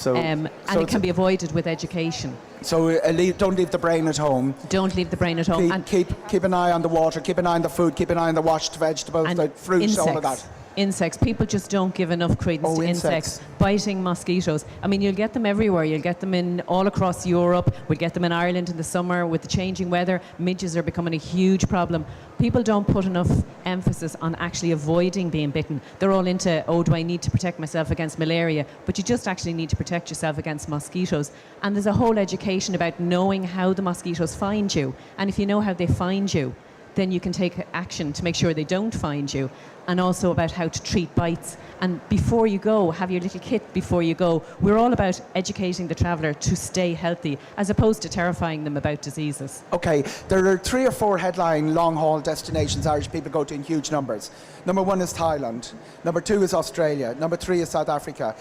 and it can be avoided with education. So don't leave the brain at home. Don't leave the brain at home. Keep an eye on the water, keep an eye on the food, keep an eye on the washed vegetables, the fruits, all of that. Insects. People just don't give enough credence to insects. Biting mosquitoes. I mean, you'll get them everywhere. You'll get them in all across Europe. We'll get them in Ireland in the summer with the changing weather. Midges are becoming a huge problem. People don't put enough emphasis on actually avoiding being bitten. They're all into, do I need to protect myself against malaria? But you just actually need to protect yourself against mosquitoes. And there's a whole education about knowing how the mosquitoes find you. And if you know how they find you, then you can take action to make sure they don't find you, and also about how to treat bites. And before you go, have your little kit before you go. We're all about educating the traveller to stay healthy, as opposed to terrifying them about diseases. Okay, there are 3 or 4 headline long-haul destinations Irish people go to in huge numbers. Number 1 is Thailand. Number 2 is Australia. Number 3 is South Africa.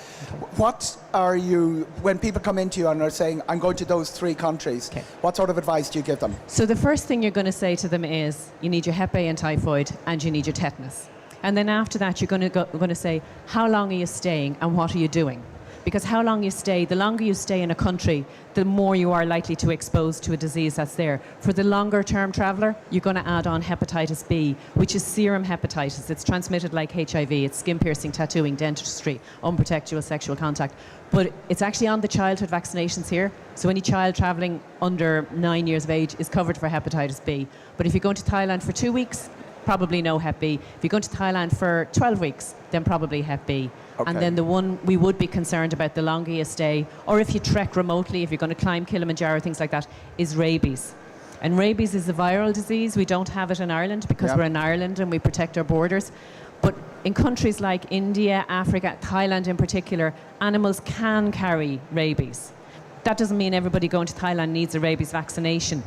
What are you, when people come into you and are saying, I'm going to those 3 countries, what sort of advice do you give them? So the first thing you're going to say to them is, you need your Hep A and typhoid, and you need your tetanus. And then after that, you're going to say, how long are you staying and what are you doing? Because how long you stay, the longer you stay in a country, the more you are likely to expose to a disease that's there. For the longer term traveller, you're going to add on hepatitis B, which is serum hepatitis. It's transmitted like HIV. It's skin piercing, tattooing, dentistry, unprotected sexual contact. But it's actually on the childhood vaccinations here. So any child travelling under 9 years of age is covered for hepatitis B. But if you're going to Thailand for 2 weeks, probably no Hep B. If you're going to Thailand for 12 weeks, then probably Hep B. Okay. And then the one we would be concerned about the longer you stay, or if you trek remotely, if you're going to climb Kilimanjaro, things like that, is rabies. And rabies is a viral disease. We don't have it in Ireland because we're in Ireland and we protect our borders. But in countries like India, Africa, Thailand in particular, animals can carry rabies. That doesn't mean everybody going to Thailand needs a rabies vaccination,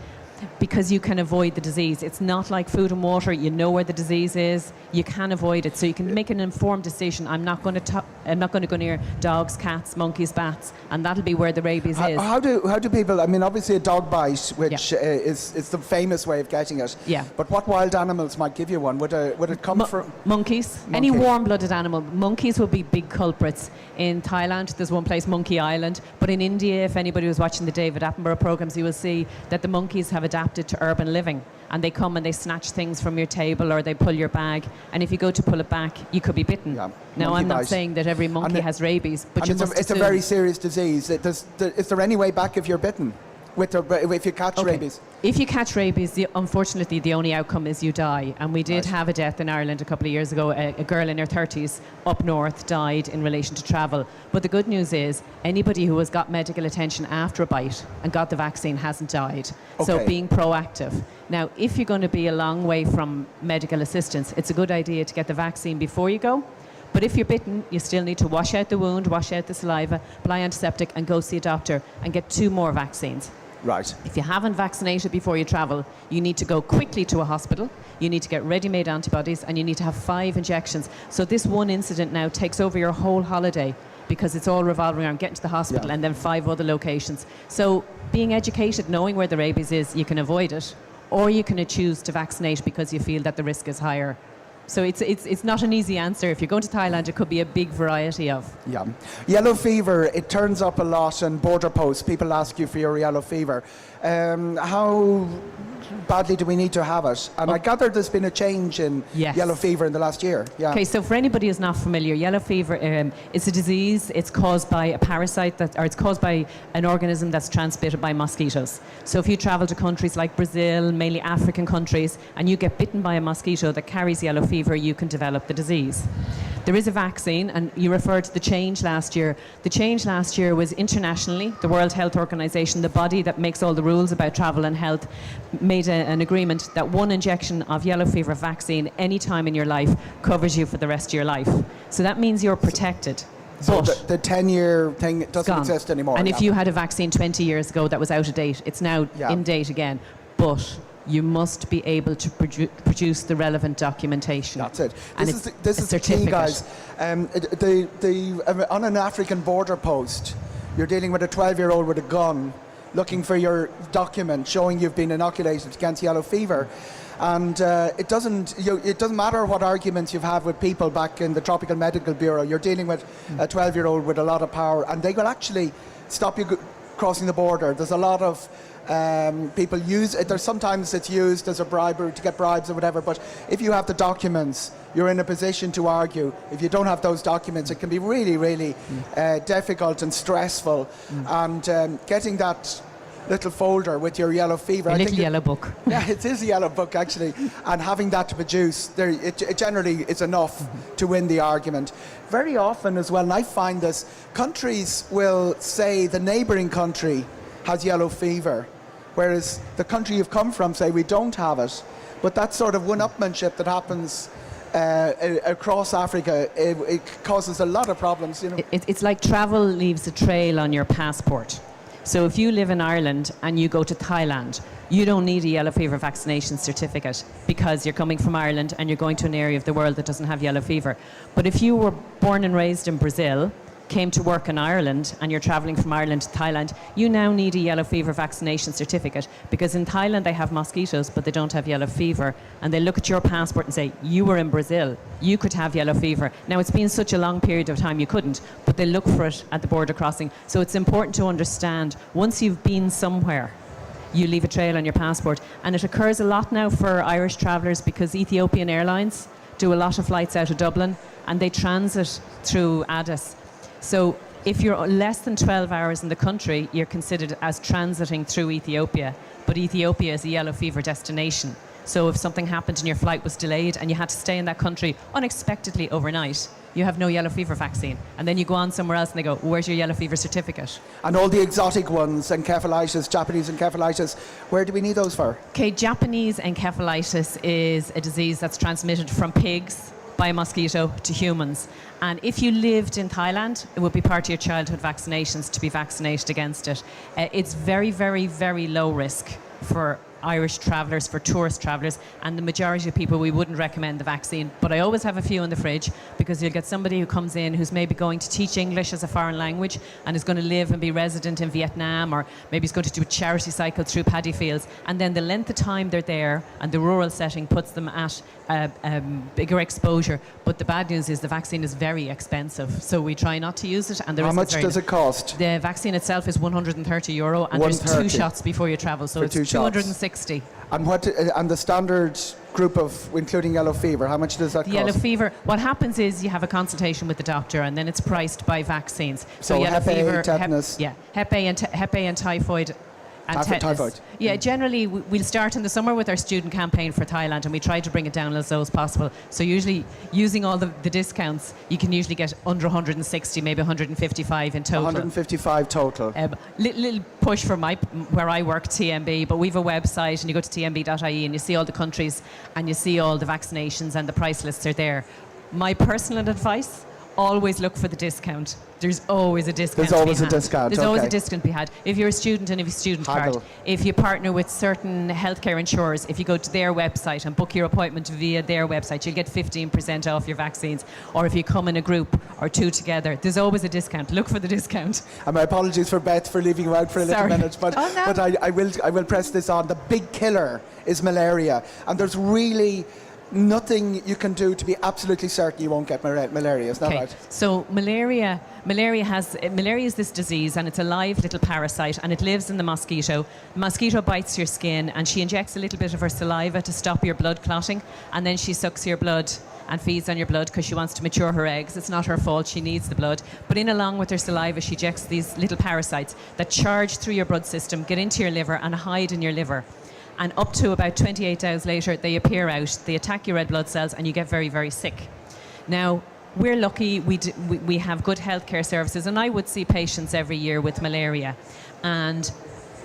because you can avoid the disease. It's not like food and water. You know where the disease is. You can avoid it. So you can make an informed decision. I'm not going to go near dogs, cats, monkeys, bats, and that'll be where the rabies is. How do people, I mean, obviously a dog bite, which is the famous way of getting it. Yeah. But what wild animals might give you one? Would it come from? Monkeys. Any warm-blooded animal. Monkeys will be big culprits. In Thailand, there's one place, Monkey Island. But in India, if anybody was watching the David Attenborough programs, you will see that the monkeys have adapted to urban living, and they come and they snatch things from your table or they pull your bag, and if you go to pull it back, you could be bitten. Now, I'm not saying that every monkey has rabies, but it's a very serious disease. Is there any way back if you're bitten? If you catch rabies? If you catch rabies, unfortunately, the only outcome is you die. And we did have a death in Ireland a couple of years ago. A girl in her 30s up north died in relation to travel. But the good news is anybody who has got medical attention after a bite and got the vaccine hasn't died. So being proactive. Now, if you're going to be a long way from medical assistance, it's a good idea to get the vaccine before you go. But if you're bitten, you still need to wash out the wound, wash out the saliva, apply antiseptic, and go see a doctor and get 2 more vaccines. Right. If you haven't vaccinated before you travel, you need to go quickly to a hospital, you need to get ready-made antibodies, and you need to have 5 injections. So this one incident now takes over your whole holiday because it's all revolving around getting to the hospital and then 5 other locations. So being educated, knowing where the rabies is, you can avoid it, or you can choose to vaccinate because you feel that the risk is higher. So it's not an easy answer. If you're going to Thailand, it could be a big variety of. Yeah. Yellow fever, it turns up a lot on border posts. People ask you for your yellow fever. How badly do we need to have it? And I gather there's been a change in yellow fever in the last year. Yeah. Okay, so for anybody who's not familiar, yellow fever is a disease. It's caused by a parasite, it's caused by an organism that's transmitted by mosquitoes. So if you travel to countries like Brazil, mainly African countries, and you get bitten by a mosquito that carries yellow fever, you can develop the disease. There is a vaccine, and you referred to the change last year. The change last year was internationally, the World Health Organization, the body that makes all the rules about travel and health, made an agreement that 1 injection of yellow fever vaccine any time in your life covers you for the rest of your life. So that means you're protected. So the 10-year thing doesn't exist anymore. And if you had a vaccine 20 years ago that was out of date, it's now in date again. But you must be able to produce the relevant documentation. That's it. This is the key, guys. On an African border post, you're dealing with a 12-year-old with a gun, looking for your document showing you've been inoculated against yellow fever. And it doesn't matter what arguments you've had with people back in the Tropical Medical Bureau. You're dealing with a 12-year-old with a lot of power, and they will actually stop you crossing the border. There's a lot of people use it. Sometimes it's used as a bribery to get bribes or whatever, but if you have the documents, you're in a position to argue. If you don't have those documents, it can be really, really difficult and stressful. And getting that little folder with your yellow fever. A little yellow book. Yeah, it is a yellow book actually, and having that to produce, it generally is enough to win the argument. Very often as well, and I find this, countries will say the neighbouring country has yellow fever, whereas the country you've come from say we don't have it. But that sort of one-upmanship that happens across Africa, it causes a lot of problems. You know, it's like travel leaves a trail on your passport. So if you live in Ireland and you go to Thailand, you don't need a yellow fever vaccination certificate because you're coming from Ireland and you're going to an area of the world that doesn't have yellow fever. But if you were born and raised in Brazil, came to work in Ireland, and you're travelling from Ireland to Thailand, you now need a yellow fever vaccination certificate, because in Thailand they have mosquitoes but they don't have yellow fever, and they look at your passport and say, you were in Brazil, you could have yellow fever. Now it's been such a long period of time you couldn't, but they look for it at the border crossing. So it's important to understand, once you've been somewhere, you leave a trail on your passport. And it occurs a lot now for Irish travellers because Ethiopian Airlines do a lot of flights out of Dublin and they transit through Addis. So if you're less than 12 hours in the country, you're considered as transiting through Ethiopia. But Ethiopia is a yellow fever destination. So if something happened and your flight was delayed and you had to stay in that country unexpectedly overnight, you have no yellow fever vaccine. And then you go on somewhere else and they go, where's your yellow fever certificate? and all the exotic ones, encephalitis, Japanese encephalitis, where do we need those for? Okay, Japanese encephalitis is a disease that's transmitted from pigs by a mosquito to humans. And if you lived in Thailand, it would be part of your childhood vaccinations to be vaccinated against it. It's very, very, very low risk for Irish travellers, for tourist travellers, and the majority of people we wouldn't recommend the vaccine. But I always have a few in the fridge, because you'll get somebody who comes in who's maybe going to teach English as a foreign language and is going to live and be resident in Vietnam, or maybe he's going to do a charity cycle through paddy fields, and then the length of time they're there and the rural setting puts them at bigger exposure. But the bad news is the vaccine is very expensive, so we try not to use it. And How much does it cost? The vaccine itself is €130, and there's 2 shots before you travel, so it's 260. And and the standard group of, including yellow fever, how much does that cost? Yellow fever, what happens is you have a consultation with the doctor, and then it's priced by vaccines. So yellow Hep A, fever, tetanus. Hep A and typhoid. And tetanus. Typhoid. Yeah, generally we'll start in the summer with our student campaign for Thailand, and we try to bring it down as low as possible. So usually, using all the discounts, you can usually get under 160, maybe 155 in total. 155 total. Little push for where I work, TMB, but we've a website, and you go to tmb.ie and you see all the countries and you see all the vaccinations, and the price lists are there. My personal advice, always look for the discount. There's always a discount. There's always a discount. There's always a discount to be had. If you're a student and if you student card, if you partner with certain healthcare insurers, if you go to their website and book your appointment via their website, you'll get 15% off your vaccines. Or if you come in a group or two together, there's always a discount. Look for the discount. And my apologies for Beth for leaving you out for a little minute, but but I will press this on. The big killer is malaria, and there's really nothing you can do to be absolutely certain you won't get malaria. Is that right? So malaria is this disease, and it's a live little parasite, and it lives in the mosquito. The mosquito bites your skin, and she injects a little bit of her saliva to stop your blood clotting, and then she sucks your blood and feeds on your blood because she wants to mature her eggs. It's not her fault, she needs the blood. But in along with her saliva, she injects these little parasites that charge through your blood system, get into your liver and hide in your liver. And up to about 28 hours later, they appear out, they attack your red blood cells, and you get very, very sick. Now, we're lucky, we have good healthcare services, and I would see patients every year with malaria. And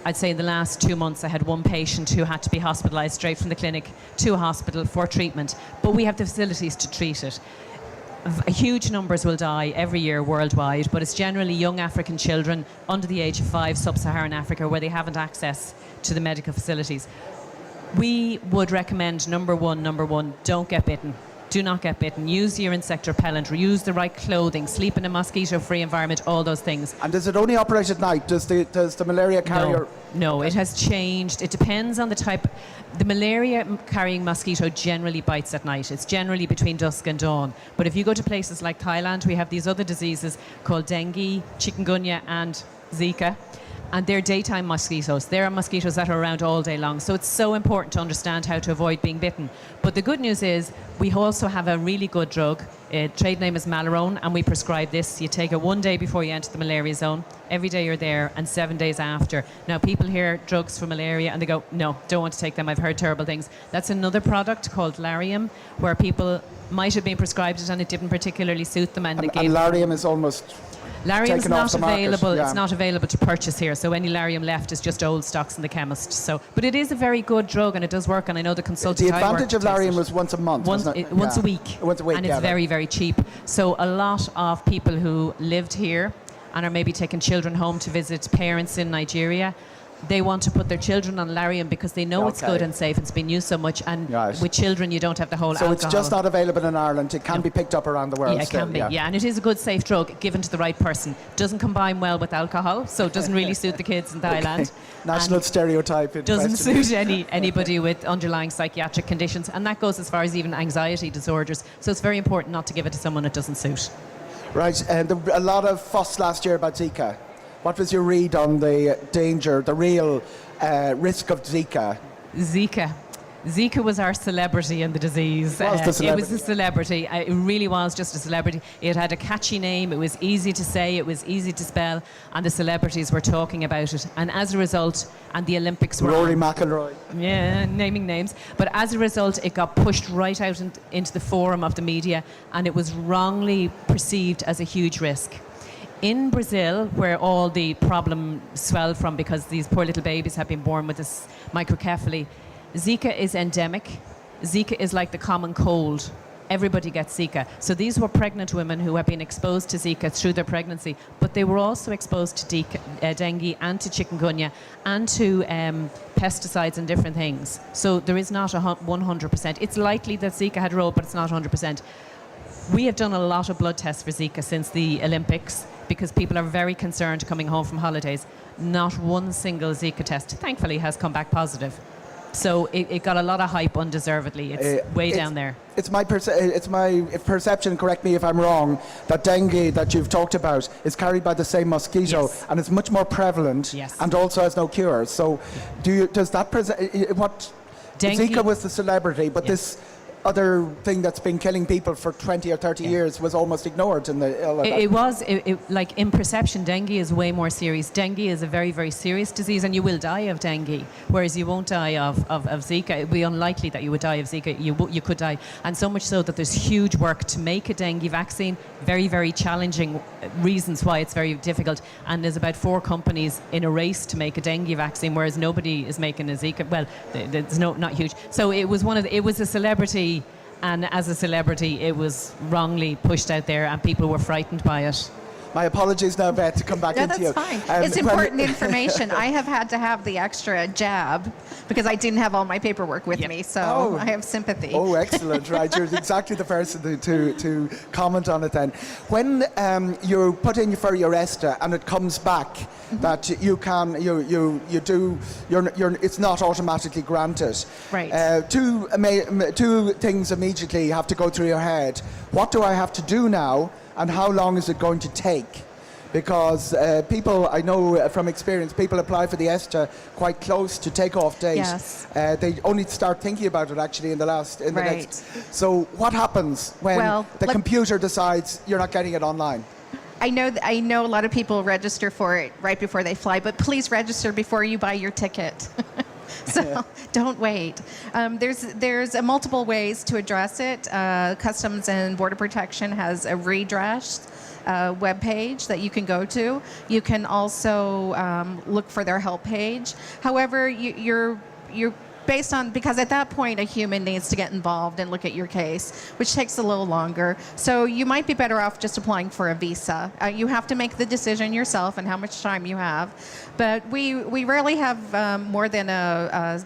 I'd say in the last 2 months, I had one patient who had to be hospitalised straight from the clinic to a hospital for treatment. But we have the facilities to treat it. Huge numbers will die every year worldwide, but it's generally young African children under the age of 5, sub-Saharan Africa, where they haven't access to the medical facilities. We would recommend number one, don't get bitten. do not get bitten. Use your insect repellent, use the right clothing, sleep in a mosquito-free environment, all those things. And does it only operate at night? Does the malaria carrier... No, it has changed. It depends on the type. The malaria-carrying mosquito generally bites at night. It's generally between dusk and dawn. But if you go to places like Thailand, we have these other diseases called dengue, chikungunya, and Zika. And they're daytime mosquitoes. They're mosquitoes that are around all day long. So it's so important to understand how to avoid being bitten. But the good news is we also have a really good drug. Trade name is Malarone, and we prescribe this. You take it 1 day before you enter the malaria zone. Every day you're there, and 7 days after. Now, people hear drugs for malaria, and they go, no, don't want to take them. I've heard terrible things. That's another product called Lariam, where people might have been prescribed it, and it didn't particularly suit them. And Lariam is almost... Larium's not available. Yeah. It's not available to purchase here. So any Larium left is just old stocks in the chemist. So, but it is a very good drug, and it does work. And I know the consultant. The advantage of Larium was once a month. Once a week. Once a week, and it's very, very cheap. So a lot of people who lived here and are maybe taking children home to visit parents in Nigeria, they want to put their children on Larium because they know it's good and safe. It's been used so much, and with children you don't have the whole alcohol. So it's just not available in Ireland. It can be picked up around the world. Yeah, it can be. Yeah, and it is a good, safe drug given to the right person. Doesn't combine well with alcohol, so it doesn't really suit the kids in Thailand. National stereotype. Doesn't suit anybody with underlying psychiatric conditions, and that goes as far as even anxiety disorders. So it's very important not to give it to someone it doesn't suit. Right, and a lot of fuss last year about Zika. What was your read on the danger, the real risk of Zika? Zika was our celebrity in the disease. It was a celebrity. It really was just a celebrity. It had a catchy name. It was easy to say. It was easy to spell. And the celebrities were talking about it. And as a result, and the Olympics were Rory on. McIlroy. Yeah, naming names. But as a result, it got pushed right out into the forum of the media. And it was wrongly perceived as a huge risk. In Brazil, where all the problem swelled from because these poor little babies have been born with this microcephaly, Zika is endemic. Zika is like the common cold. Everybody gets Zika. So these were pregnant women who had been exposed to Zika through their pregnancy, but they were also exposed to dengue and to chikungunya and to pesticides and different things. So there is not 100%. It's likely that Zika had a role, but it's not 100%. We have done a lot of blood tests for Zika since the Olympics because people are very concerned coming home from holidays. Not one single Zika test, thankfully, has come back positive. So it got a lot of hype undeservedly. It's way down there. It's my perception, correct me if I'm wrong, that dengue that you've talked about is carried by the same mosquito and it's much more prevalent and also has no cure. So does that Zika was the celebrity, but this other thing that's been killing people for 20 or 30 years was almost ignored in the like in perception, dengue is way more serious. Dengue is a very, very serious disease, and you will die of dengue, whereas you won't die of Zika. It would be unlikely that you would die of Zika. You could die, and so much so that there's huge work to make a dengue vaccine. Very, very challenging reasons why it's very difficult, and there's about 4 companies in a race to make a dengue vaccine, whereas nobody is making a Zika. Well, there's not huge. So it was it was a celebrity. And as a celebrity, it was wrongly pushed out there, and people were frightened by it. My apologies now, Beth, to come back into you. That's fine. It's important information. I have had to have the extra jab because I didn't have all my paperwork with me, so I have sympathy. Oh, excellent. Right, you're exactly the person to comment on it then. When you put in for your ESTA and it comes back that it's not automatically granted. Right. Two things immediately have to go through your head. What do I have to do now? And how long is it going to take? Because people, I know from experience, people apply for the ESTA quite close to take-off date. Yes. They only start thinking about it actually in the next. So what happens when the computer decides you're not getting it online? I know a lot of people register for it right before they fly, but please register before you buy your ticket. So don't wait. There's multiple ways to address it. Customs and Border Protection has a redress webpage that you can go to. You can also look for their help page. However, you're based on, because at that point a human needs to get involved and look at your case, which takes a little longer. So you might be better off just applying for a visa. You have to make the decision yourself and how much time you have. But we rarely have more than a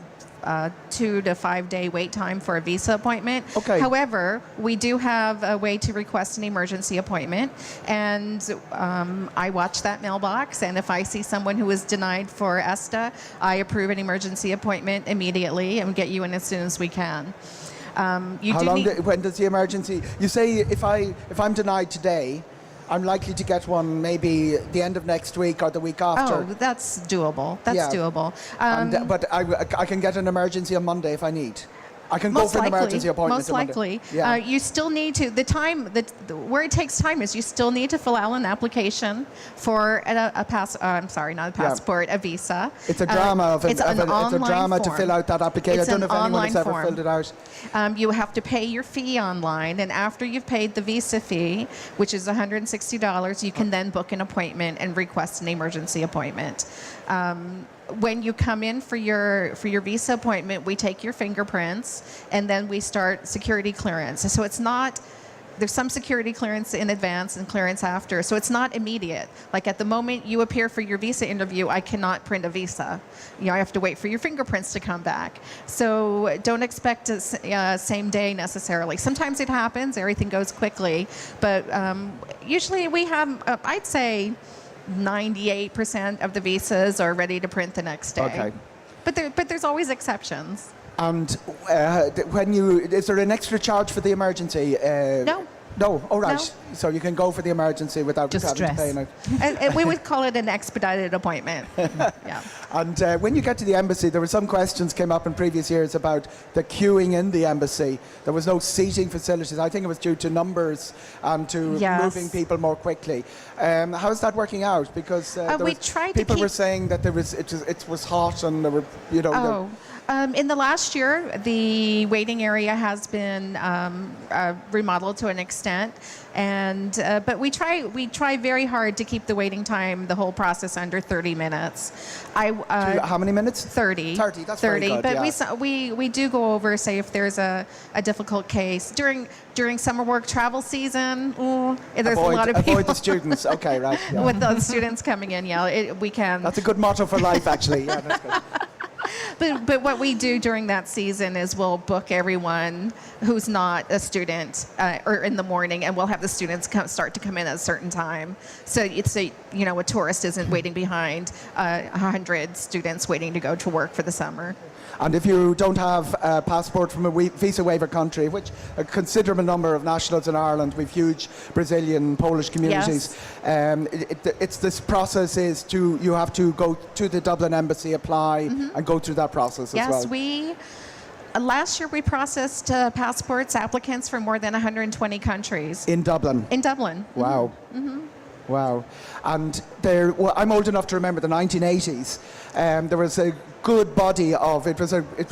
2 to 5 day wait time for a visa appointment. Okay. However, we do have a way to request an emergency appointment, and I watch that mailbox, and if I see someone who is denied for ESTA, I approve an emergency appointment immediately and get you in as soon as we can. When does the emergency? You say if I'm denied today, I'm likely to get one maybe the end of next week or the week after. Oh, that's doable. That's doable. But I can get an emergency on Monday if I need. I can go for an emergency appointment. Most likely. Yeah. You still need to, where it takes time is you still need to fill out an application for a visa. It's a drama it's a drama to fill out that application. It's I don't know if anyone has ever form. filled it out. You have to pay your fee online, and after you've paid the visa fee, which is $160, you can then book an appointment and request an emergency appointment. When you come in for your visa appointment, we take your fingerprints, and then we start security clearance. So it's not, there's some security clearance in advance and clearance after, so it's not immediate. Like at the moment you appear for your visa interview, I cannot print a visa. I have to wait for your fingerprints to come back. So don't expect a same day necessarily. Sometimes it happens, everything goes quickly, but usually we have, I'd say, 98% of the visas are ready to print the next day. Okay. But there's always exceptions. And is there an extra charge for the emergency? No. No, all right. No. So you can go for the emergency without Just having to stress. pay. And we would call it an expedited appointment. Yeah. And when you get to the embassy, there were some questions came up in previous years about the queuing in the embassy. There was no seating facilities. I think it was due to numbers and to moving people more quickly. How's that working out? Because people were saying that it was hot and there were, in the last year, the waiting area has been remodeled to an extent, but we try very hard to keep the waiting time, the whole process, under 30 minutes. How many minutes? 30. 30. That's 30. Very good. But we do go over, say, if there's a difficult case during summer work travel season. There's a lot of people. Avoid the students. Okay, right. Yeah. With the students coming in, we can. That's a good motto for life, actually. Yeah, that's good. But what we do during that season is we'll book everyone who's not a student or in the morning, and we'll have the students start to come in at a certain time. So it's a tourist isn't waiting behind 100 students waiting to go to work for the summer. And if you don't have a passport from a visa waiver country, which a considerable number of nationals in Ireland, we've huge Brazilian, Polish communities. Yes. This process is you have to go to the Dublin embassy, apply, and go through that process as well. Yes, last year we processed passports applicants from more than 120 countries. In Dublin? In Dublin. Wow. Wow. And I'm old enough to remember the 1980s. There was a good body of it was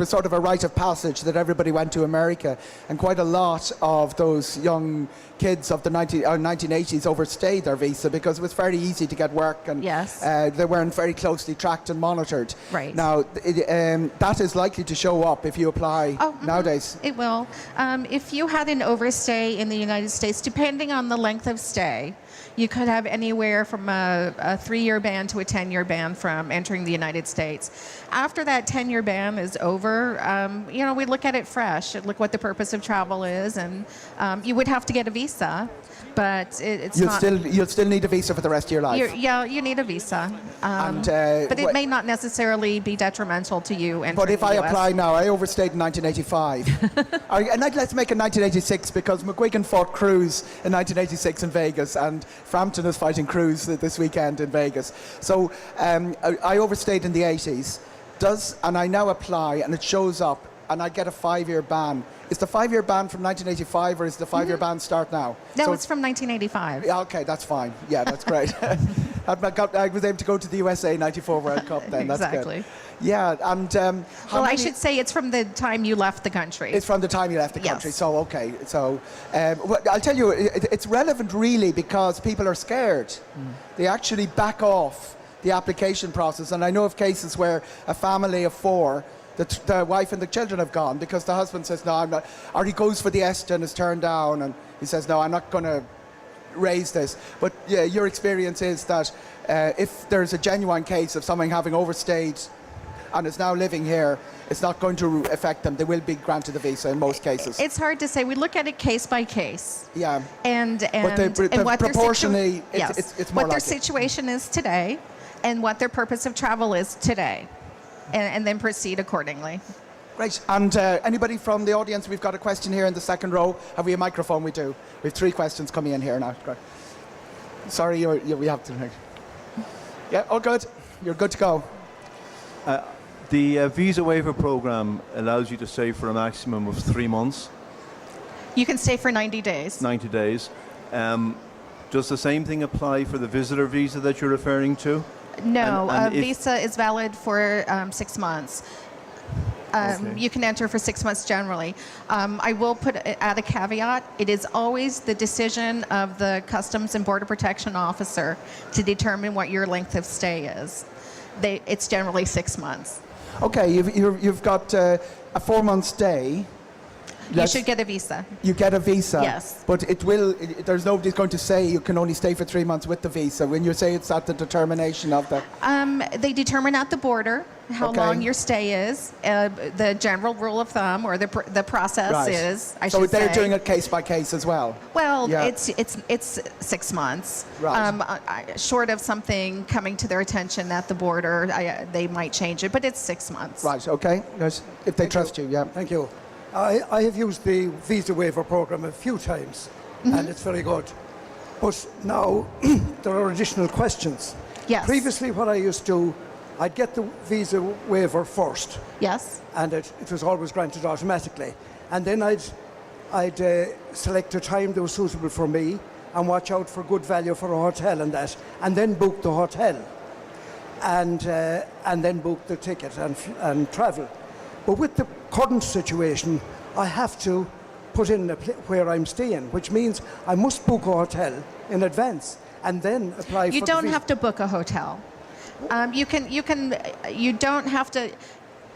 sort of a rite of passage that everybody went to America, and quite a lot of those young kids of the 1980s overstayed their visa because it was very easy to get work, and they weren't very closely tracked and monitored. Right. Now that is likely to show up if you apply nowadays. It will. If you had an overstay in the United States, depending on the length of stay, you could have anywhere from a 3-year ban to a 10-year ban from entering the United States. After that 10-year ban is over, we look at it fresh, look what the purpose of travel is, and you would have to get a visa, but you'll still need a visa for the rest of your life. You need a visa, but it may not necessarily be detrimental to you. But if I apply now, I overstayed in 1985. Let's make it 1986 because McGuigan fought Cruz in 1986 in Vegas, and Frampton is fighting Cruz this weekend in Vegas. So I overstayed in the 80s. And I now apply, and it shows up, and I get a 5-year ban. Is the 5-year ban from 1985, or is the 5-year ban start now? No, it's from 1985. Yeah, okay, that's fine. Yeah, that's great. I was able to go to the USA 94 World Cup then. That's exactly. Good. Yeah, and I should say it's from the time you left the country. It's from the time you left the country. Yes. So okay. So I'll tell you, it's relevant really because people are scared. They actually back off the application process, and I know of cases where a family of 4, the wife and the children have gone because the husband says no, I'm not, or he goes for the ESTA and is turned down, and he says no, I'm not going to raise this. But yeah, your experience is that if there's a genuine case of someone having overstayed and is now living here, it's not going to affect them. They will be granted a visa in most cases. It's hard to say. We look at it case by case. Yeah. And But what proportionally, their it's more what their likely. situation is today, and what their purpose of travel is today, and then proceed accordingly. Great. And anybody from the audience? We've got a question here in the second row. Have we a microphone? We do. We have 3 questions coming in here now. Great. Sorry, we have to. Yeah, all good. You're good to go. The visa waiver program allows you to stay for a maximum of 3 months, You can stay for 90 days. 90 days. Does the same thing apply for the visitor visa that you're referring to? No, And a if- visa is valid for 6 months. Okay. You can enter for 6 months generally. I will add a caveat. It is always the decision of the Customs and Border Protection officer to determine what your length of stay is. It's generally 6 months. Okay, you've got a 4-month stay. You should get a visa. You get a visa. Yes. But there's nobody's going to say you can only stay for 3 months with the visa. When you say it's at the determination of the... They determine at the border how Okay. long your stay is. The general rule of thumb, or the process Right. is, I So should say. they're doing it case by case as well. Well, Yeah. it's 6 months. Right. Short of something coming to their attention at the border, they might change it, but it's 6 months. Right, okay. Yes, if they trust you, yeah. Thank you. I have used the visa waiver program a few times, and it's very good. But now there are additional questions. Yes. Previously, what I used to do, I'd get the visa waiver first, Yes. and it was always granted automatically. And then I'd select a time that was suitable for me and watch out for good value for a hotel and that, and then book the hotel, and then book the ticket and travel. But with the current situation, I have to put in where I'm staying, which means I must book a hotel in advance and then apply for You the don't visa. have to book a hotel. You don't have to.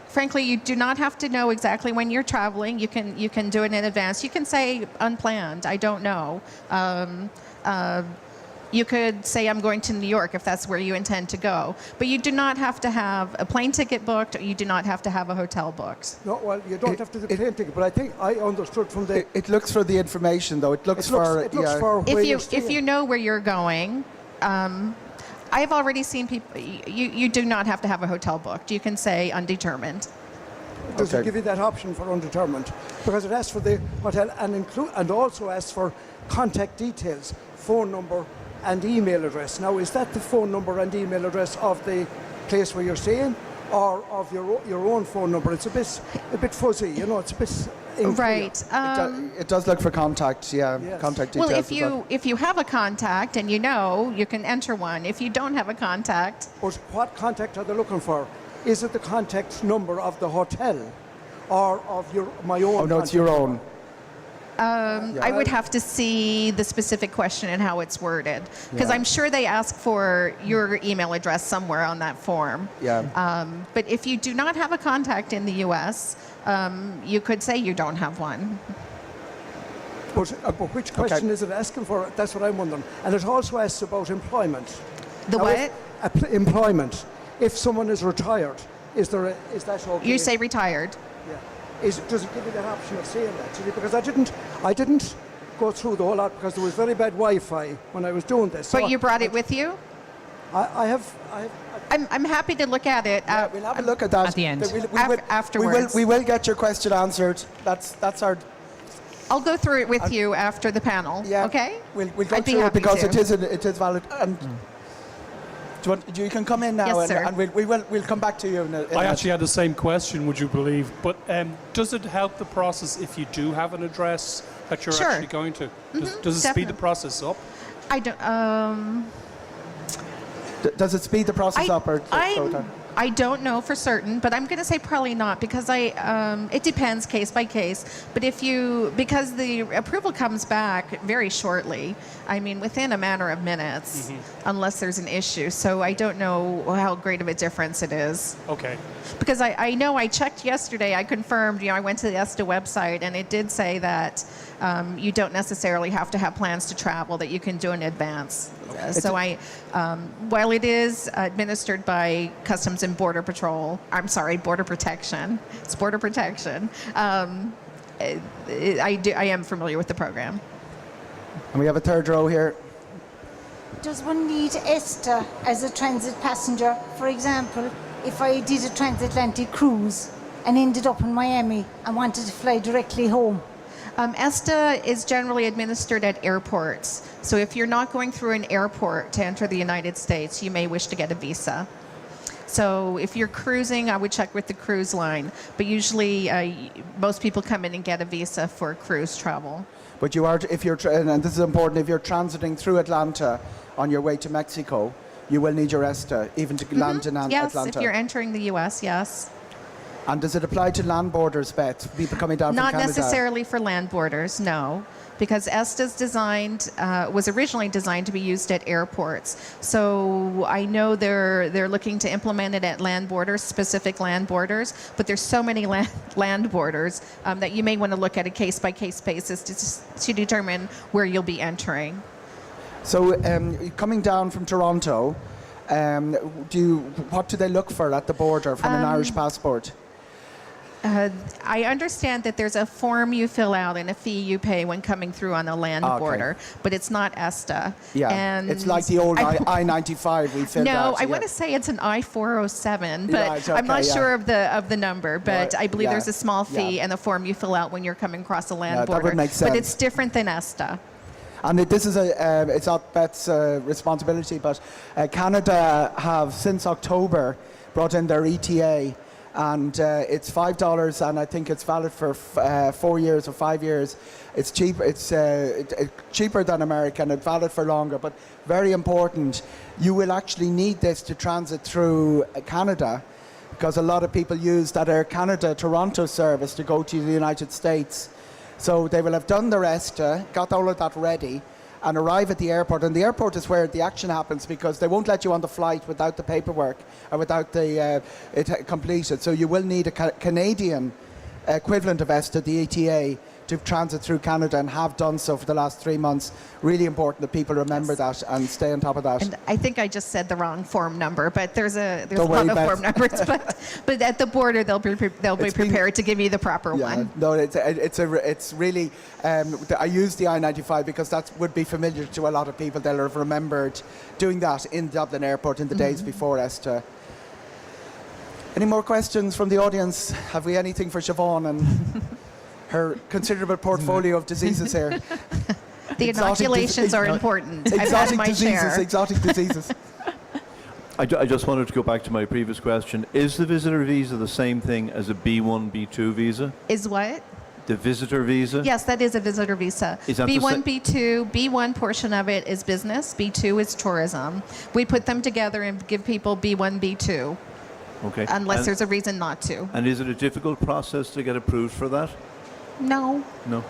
Frankly, you do not have to know exactly when you're traveling. You can do it in advance. You can say unplanned. I don't know. You could say I'm going to New York if that's where you intend to go. But you do not have to have a plane ticket booked, or you do not have to have a hotel booked. No, well, you don't have to do the plane ticket, but I think I understood from the... It looks for the information, though. It looks It looks for where If you're you staying. know where you're going, I've already seen people. You do not have to have a hotel booked. You can say undetermined. Does Okay. it give you that option for undetermined? Because it asks for the hotel and also asks for contact details, phone number and email address. Now, is that the phone number and email address of the place where you're staying, or of your own phone number? It's a bit fuzzy, you know. It's a bit unclear. Right. It does look for contact, yeah. Yes. Contact details. Well, as well. if you have a contact and you know, you can enter one. If you don't have a contact, But what contact are they looking for? Is it the contact number of the hotel, or of my own? Oh, no, it's your own. I would have to see the specific question and how it's worded, because Yeah. I'm sure they ask for your email address somewhere on that form. Yeah. But if you do not have a contact in the U.S., you could say you don't have one. But which question is it asking for? That's what I'm wondering. And it also asks about employment. The Now, what? employment. If someone is retired, is that okay? You say retired. Yeah. Does it give you that option of saying that? See, because I didn't go through the whole lot because there was very bad Wi-Fi when I was doing this. But you brought it with you? I have I'm happy to look at it. Yeah, we'll have a look at that At the end. Afterwards. We will get your question answered. That's our... I'll go through it with you after the panel. Yeah. Okay? We'll go I'd be through it happy because to. it is valid. And you can come in now, Yes, sir. and we'll come back to you. I actually had the same question, would you believe? But does it help the process if you do have an address that you're Sure. actually going to? Does it speed the definitely. process up? I don't. Does it speed the process up or slow it down? I don't know for certain, but I'm going to say probably not, because it depends case by case. But because the approval comes back very shortly, I mean within a matter of minutes, unless there's an issue. So I don't know how great of a difference it is. Okay. Because I know I checked yesterday, I confirmed, I went to the ESTA website, and it did say that you don't necessarily have to have plans to travel, that you can do in advance. So while it is administered by Customs and border patrol. I'm sorry, border protection. It's border protection. I am familiar with the program. And we have a third row here. Does one need ESTA as a transit passenger? For example, if I did a transatlantic cruise and ended up in Miami and wanted to fly directly home. ESTA is generally administered at airports. So if you're not going through an airport to enter the United States, you may wish to get a visa. So if you're cruising, I would check with the cruise line. But usually, most people come in and get a visa for cruise travel. But you are, if you're, and this is important, if you're transiting through Atlanta on your way to Mexico, you will need your ESTA, even to land in Yes, Atlanta. if you're entering the U.S., yes. And does it apply to land borders, Beth? People coming down Not from Canada? necessarily for land borders, no. Because ESTA's was originally designed to be used at airports. So I know they're looking to implement it at land borders, specific land borders, but there's so many land borders that you may want to look at a case-by-case basis to determine where you'll be entering. So coming down from Toronto, what do they look for at the border from an Irish passport? I understand that there's a form you fill out and a fee you pay when coming through on a land border, but it's not ESTA. Yeah, and it's like the old I-95 we filled out. No, I want to say it's an I-407, but Yeah, it's okay, I'm not sure of the number. But I believe yeah, there's a small fee yeah. and a form you fill out when you're coming across a land Yeah, border. that would make sense. But it's different than ESTA. And this is it's not Beth's responsibility, but Canada have since October brought in their ETA, and it's $5, and I think it's valid for 4 years or 5 years. It's cheap. It's cheaper than America, and it's valid for longer. But very important, you will actually need this to transit through Canada, because a lot of people use that Air Canada Toronto service to go to the United States. So they will have done their ESTA, got all of that ready, and arrive at the airport. And the airport is where the action happens, because they won't let you on the flight without the paperwork or without the it completed. So you will need a Canadian equivalent of ESTA, the ETA, to transit through Canada, and have done so for the last 3 months. Really important that people remember that and stay on top of that. And I think I just said the wrong form number, but there's a Don't lot worry, of Beth. form numbers. But at the border, they'll be prepared to give you the proper one. No, it's really. I use the I-95 because that would be familiar to a lot of people. They'll have remembered doing that in Dublin Airport in the days before ESTA. Any more questions from the audience? Have we anything for Siobhan and her considerable portfolio of diseases here? The inoculations are important. I've had Exotic my diseases, share. exotic diseases. I just wanted to go back to my previous question. Is the visitor visa the same thing as a B1, B2 visa? Is what? The visitor visa? Yes, that is a visitor visa. Is that the B1, B2, B1 portion of it is business, B2 is tourism. We put them together and give people B1, B2, Okay. unless there's a reason not to. And is it a difficult process to get approved for that? No. No.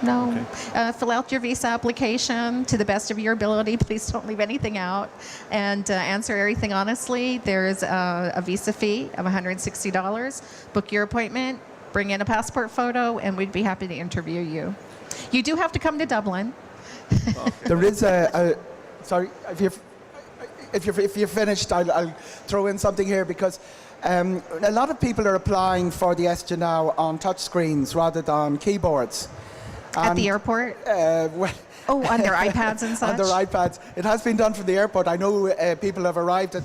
No. Okay. Fill out your visa application to the best of your ability. Please don't leave anything out. And answer everything honestly. There's a visa fee of $160. Book your appointment, bring in a passport photo, and we'd be happy to interview you. You do have to come to Dublin. There is sorry, if you're finished, I'll throw in something here, because a lot of people are applying for the ESTA now on touch screens rather than keyboards. At the airport? On their iPads and such? On their iPads. It has been done from the airport. I know people have arrived at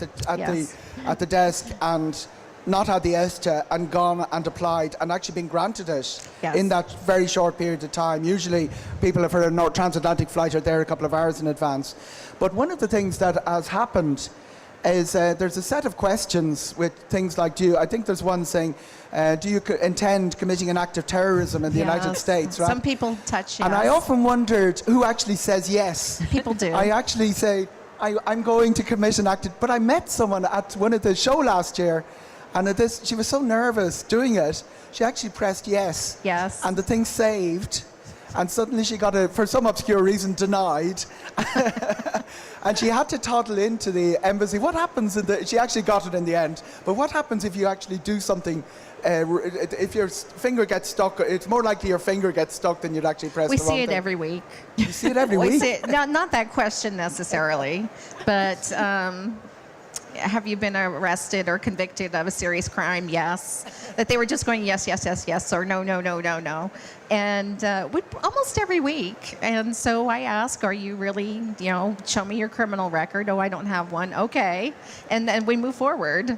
the desk and not had the ESTA and gone and applied and actually been granted it in that very short period of time. Usually people for a transatlantic flight are there a couple of hours in advance. But one of the things that has happened is there's a set of questions with things like, I think there's one saying, do you intend committing an act of terrorism in the United States? Right? Some people touch yes. And I often wondered who actually says yes. People do. I actually say, I'm going to commit an act but I met someone at one of the show last year, and she was so nervous doing it, she actually pressed yes. Yes. And the thing saved. And suddenly she got for some obscure reason, denied. And she had to toddle into the embassy. What happens she actually got it in the end, but what happens if you actually do something, if your finger gets stuck, it's more likely your finger gets stuck than you'd actually press the wrong thing. We see it every week. You see it every week? See it, not that question necessarily, but have you been arrested or convicted of a serious crime? Yes. That they were just going, yes, yes, yes, yes, or no, no, no, no, no. And almost every week. And so I ask, are you really, show me your criminal record. Oh, I don't have one. Okay. And then we move forward.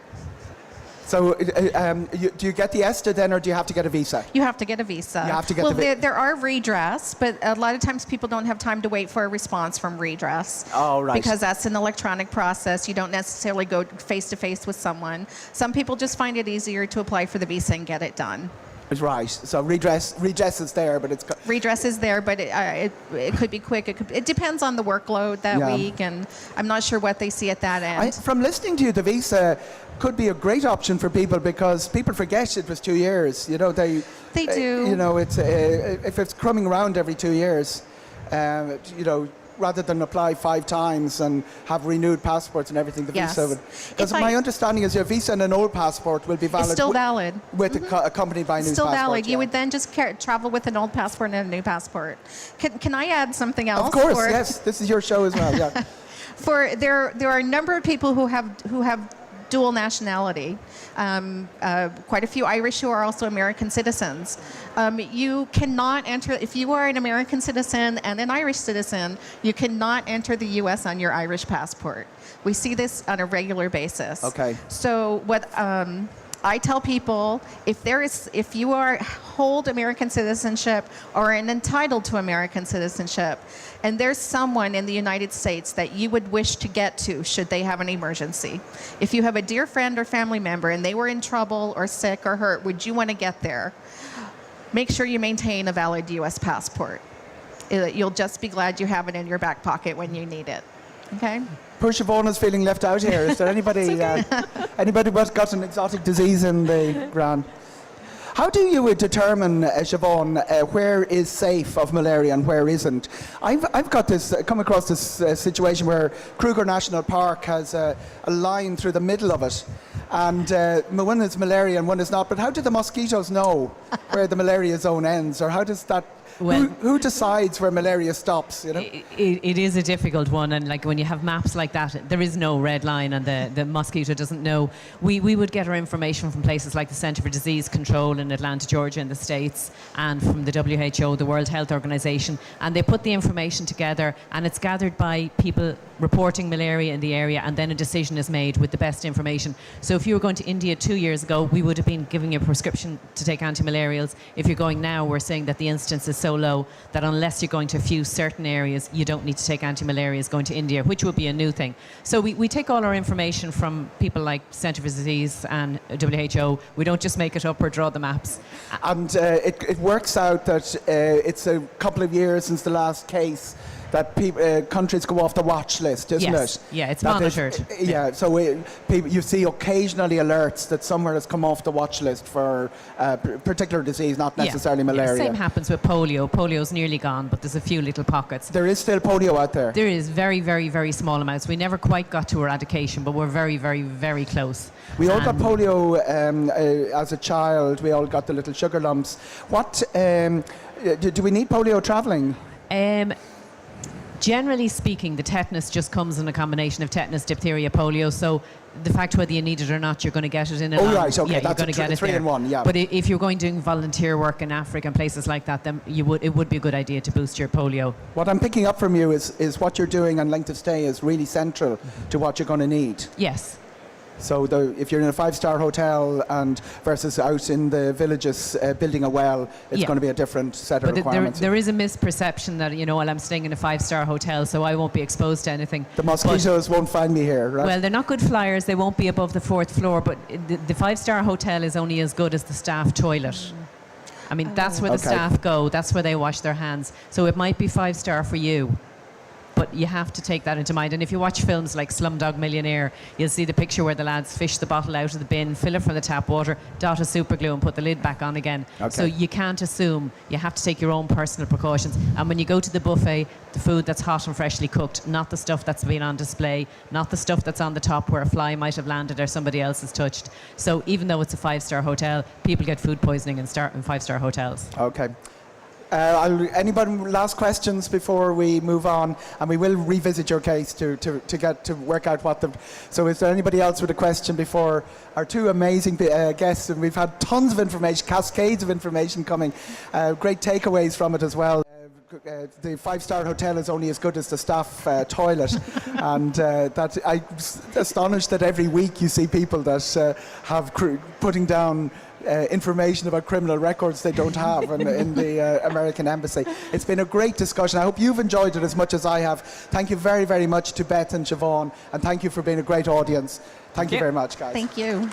So do you get the ESTA then, or do you have to get a visa? You have to get a visa. You have to get well, the visa. there are redress, but a lot of times people don't have time to wait for a response from redress. Oh, right. Because that's an electronic process. You don't necessarily go face-to-face with someone. Some people just find it easier to apply for the visa and get it done. Right. So redress is there, but it's... Redress is there, but it could be quick. It depends on the workload that week, and I'm not sure what they see at that end. From listening to you, the visa could be a great option for people because people forget it was 2 years. They do. It's if it's coming around every 2 years, rather than apply 5 times and have renewed passports and everything, the visa would... Because my understanding is your visa and an old passport will be valid. It's still valid. With accompanied by a new passport. Still valid. You would then just travel with an old passport and a new passport. Can I add something else? Of course, yes. This is your show as well, yeah. There are a number of people who have dual nationality. Quite a few Irish who are also American citizens. You cannot enter, if you are an American citizen and an Irish citizen, you cannot enter the U.S. on your Irish passport. We see this on a regular basis. Okay. So what I tell people, if you hold American citizenship or are entitled to American citizenship, and there's someone in the United States that you would wish to get to should they have an emergency. If you have a dear friend or family member and they were in trouble or sick or hurt, would you want to get there? Make sure you maintain a valid U.S. passport. You'll just be glad you have it in your back pocket when you need it. Okay? Poor Siobhan is feeling left out here. Is there anybody anybody who's got an exotic disease in the ground? How do you determine, Siobhan, where is safe of malaria and where isn't? I've come across this situation where Kruger National Park has a line through the middle of it, and one is malaria and one is not. But how do the mosquitoes know where the malaria zone ends, or how does that? Who decides where malaria stops? It is a difficult one, and like when you have maps like that, there is no red line, and the mosquito doesn't know. We would get our information from places like the Centre for Disease Control in Atlanta, Georgia, in the States, and from the WHO, the World Health Organization, and they put the information together, and it's gathered by people reporting malaria in the area, and then a decision is made with the best information. So if you were going to India 2 years ago, we would have been giving you a prescription to take antimalarials. If you're going now, we're saying that the incidence is so low that unless you're going to a few certain areas, you don't need to take antimalarials going to India, which would be a new thing. So we take all our information from people like Centre for Disease and WHO. We don't just make it up or draw the maps. And it works out that it's a couple of years since the last case that countries go off the watch list, isn't it? Yeah, it's monitored. So you see occasionally alerts that somewhere has come off the watch list for a particular disease, not necessarily malaria. Same happens with polio. Polio's nearly gone, but there's a few little pockets. There is still polio out there? There is very, very, very small amounts. We never quite got to eradication, but we're very, very, very close. We all got polio as a child. We all got the little sugar lumps. What do we need polio travelling? Generally speaking, the tetanus just comes in a combination of tetanus, diphtheria, polio. So the fact whether you need it or not, you're going to get it in a right, okay. Yeah, that's you're going to get it 3 there. in 1, yeah. But if you're going doing volunteer work in Africa and places like that, then it would be a good idea to boost your polio. What I'm picking up from you is what you're doing and length of stay is really central to what you're going to need. Yes. So if you're in a 5-star hotel and versus out in the villages building a well, it's going to be a different set of requirements. There is a misperception that, well, I'm staying in a 5-star hotel, so I won't be exposed to anything. The mosquitoes won't find me here, right? Well, they're not good flyers. They won't be above the 4th floor, but the 5-star hotel is only as good as the staff toilet. I mean, that's where the staff go. That's where they wash their hands. So it might be 5-star for you, but you have to take that into mind. And if you watch films like Slumdog Millionaire, you'll see the picture where the lads fish the bottle out of the bin, fill it from the tap water, dot a super glue and put the lid back on again. So you can't assume. You have to take your own personal precautions. And when you go to the buffet, the food that's hot and freshly cooked, not the stuff that's been on display, not the stuff that's on the top where a fly might have landed or somebody else has touched. So even though it's a 5-star hotel, people get food poisoning in 5-star hotels. Okay. Anybody last questions before we move on, and we will revisit your case to get to work out what the. So, is there anybody else with a question before our two amazing guests? And we've had tons of information, cascades of information coming, great takeaways from it as well. The 5-star hotel is only as good as the staff toilet, and that I'm astonished that every week you see people that have putting down information about criminal records they don't have in the American Embassy. It's been a great discussion. I hope you've enjoyed it as much as I have. Thank you very, very much to Beth and Siobhan, and thank you for being a great audience. Thank you very much, guys. Thank you.